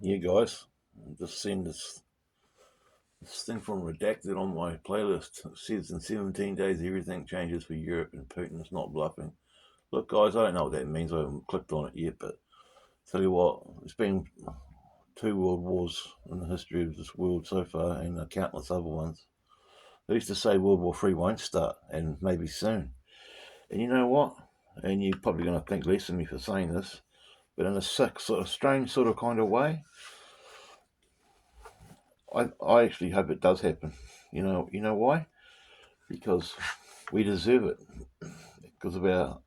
Yeah, guys, I've just seen this thing from Redacted on my playlist. It says in 17 days everything changes for Europe and Putin is not bluffing. Look, guys, I don't know what that means. I haven't clicked on it yet, but tell you what, it's been 2 world wars in the history of this world so far, and countless other ones. They used to say World War III won't start, and maybe soon. And you know what? And you're probably going to think less of me for saying this, but in a sick, sort of strange, sort of kind of way, I actually hope it does happen. You know why? Because we deserve it. Because of our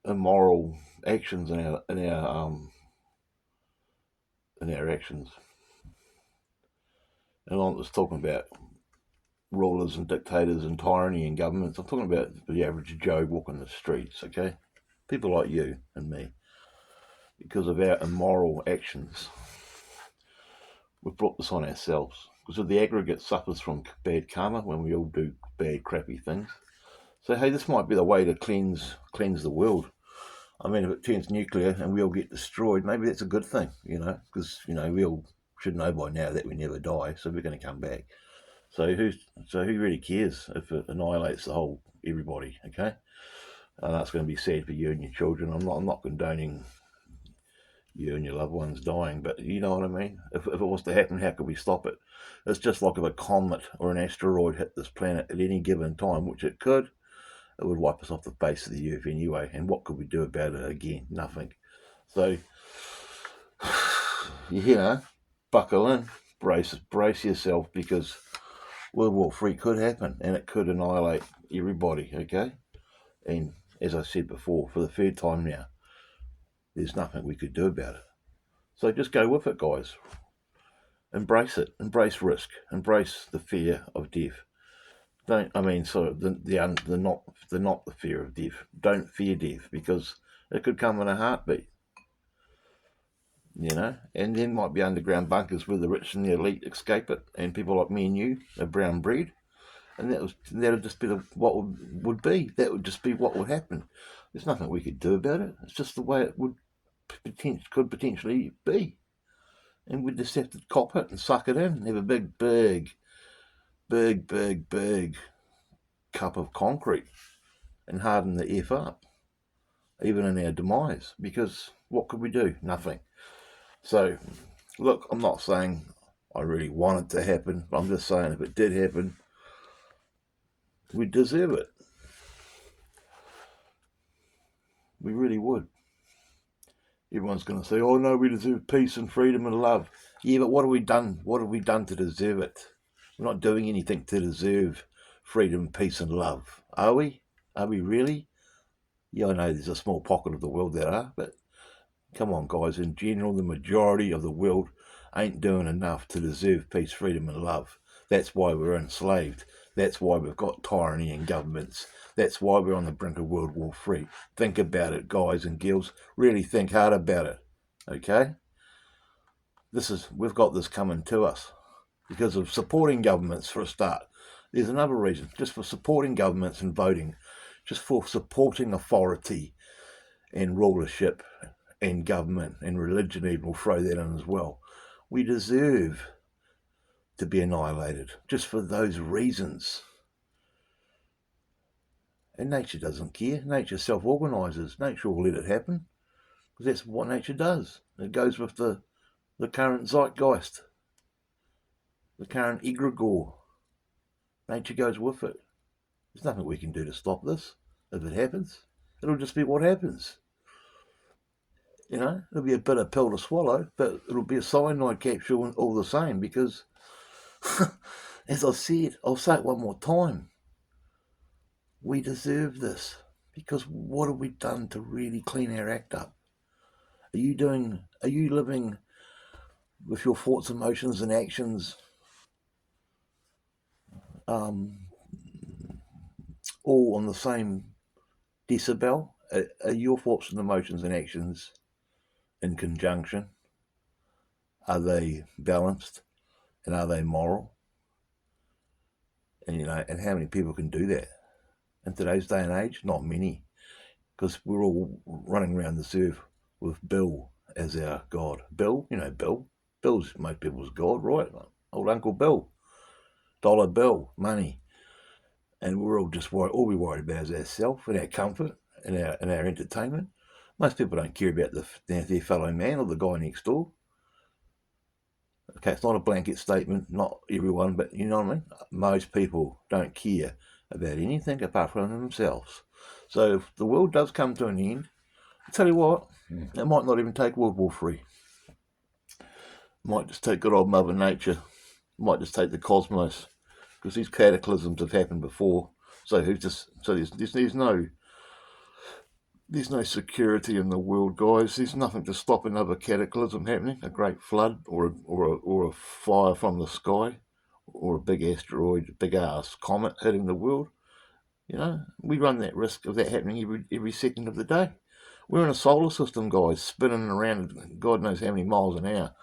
immoral actions and our actions. And I'm not just talking about rulers and dictators and tyranny and governments. I'm talking about the average Joe walking the streets. Okay, people like you and me. Because of our immoral actions, we've brought this on ourselves. Because of the aggregate suffers from bad karma when we all do bad, crappy things. So hey, this might be the way to cleanse the world. I mean, if it turns nuclear and we all get destroyed, maybe that's a good thing, because we all should know by now that we never die, so we're going to come back. So who really cares if it annihilates the whole everybody? Okay, and that's going to be sad for you and your children. I'm not condoning you and your loved ones dying, but you know what I mean. If it was to happen, how could we stop it? It's just like if a comet or an asteroid hit this planet at any given time, which it could. It would wipe us off the face of the earth anyway. And what could we do about it again? Nothing. So, buckle in, brace yourself, because World War III could happen, and it could annihilate everybody. Okay, and as I said before, for the third time now, there's nothing we could do about it. So just go with it, guys. Embrace it. Embrace risk. Embrace the fear of death. Don't I mean sort of the not the fear of death. Don't fear death, because it could come in a heartbeat. And there might be underground bunkers where the rich and the elite escape it, and people like me and you are brown bread, and that'll just be what would be. That would just be what would happen. There's nothing we could do about it. It's just the way it could potentially be, and we just have to cop it and suck it in and have a big cup of concrete and harden the F up, even in our demise, because what could we do? Nothing. So, look, I'm not saying I really want it to happen, but I'm just saying if it did happen, we deserve it. We really would. Everyone's going to say, oh no, we deserve peace and freedom and love. Yeah, but what have we done? What have we done to deserve it? We're not doing anything to deserve freedom, peace and love. Are we? Are we really? Yeah, I know there's a small pocket of the world that are, but come on, guys. In general, the majority of the world ain't doing enough to deserve peace, freedom and love. That's why we're enslaved. That's why we've got tyranny in governments. That's why we're on the brink of World War III. Think about it, guys and girls. Really think hard about it, okay? We've got this coming to us because of supporting governments for a start. There's another reason, just for supporting governments and voting, just for supporting authority and rulership and government and religion, even will throw that in as well. We deserve to be annihilated just for those reasons. And nature doesn't care. Nature self-organises. Nature will let it happen, because that's what nature does. It goes with the current zeitgeist, the current egregore. Nature goes with it. There's nothing we can do to stop this. If it happens, it'll just be what happens. It'll be a bitter pill to swallow, but it'll be a cyanide capsule all the same, because, as I said, I'll say it one more time, we deserve this, because what have we done to really clean our act up? Are you living with your thoughts, emotions and actions all on the same decibel? Are your thoughts and emotions and actions in conjunction? Are they balanced? And are they moral? And and how many people can do that in today's day and age? Not many, because we're all running around this earth with Bill as our God. Bill, Bill, Bill's most people's God, right? Old Uncle Bill. Dollar bill, money. And we're all just worried, all we worried about is ourselves and our comfort and our entertainment. Most people don't care about their fellow man or the guy next door. Okay, it's not a blanket statement, not everyone, but you know what I mean? Most people don't care about anything apart from themselves. So if the world does come to an end, I tell you what, it might not even take World War III. It might just take good old Mother Nature. It might just take the cosmos, because these cataclysms have happened before. So there's no security in the world, guys. There's nothing to stop another cataclysm happening, a great flood or a fire from the sky, or a big asteroid, a big ass comet hitting the world. You know, we run that risk of that happening every second of the day. We're in a solar system, guys, spinning around God knows how many miles an hour.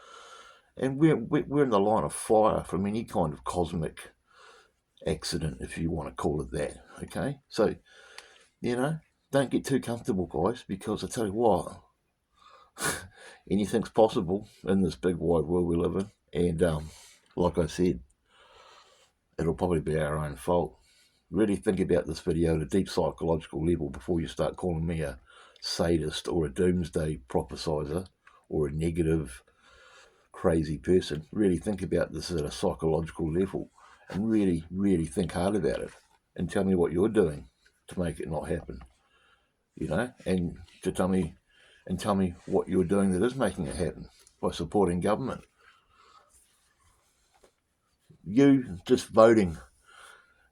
And we're in the line of fire from any kind of cosmic accident, if you want to call it that. Okay? So, you know, don't get too comfortable, guys, because I tell you what, anything's possible in this big wide world we live in. And like I said, it'll probably be our own fault. Really think about this video at a deep psychological level before you start calling me a sadist or a doomsday prophesizer or a negative, crazy person. Really think about this at a psychological level and really, really think hard about it and tell me what you're doing to make it not happen. You know, and tell me what you're doing that is making it happen by supporting government. You just voting,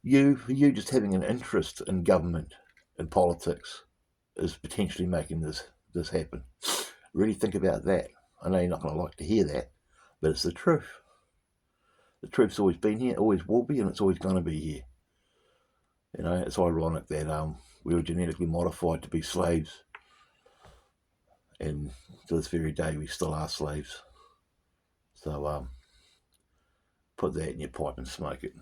you just having an interest in government and politics is potentially making this happen. Really think about that. I know you're not going to like to hear that, but it's the truth. The truth's always been here, always will be, and it's always going to be here. You know, it's ironic that we were genetically modified to be slaves, and to this very day we still are slaves. So put that in your pipe and smoke it.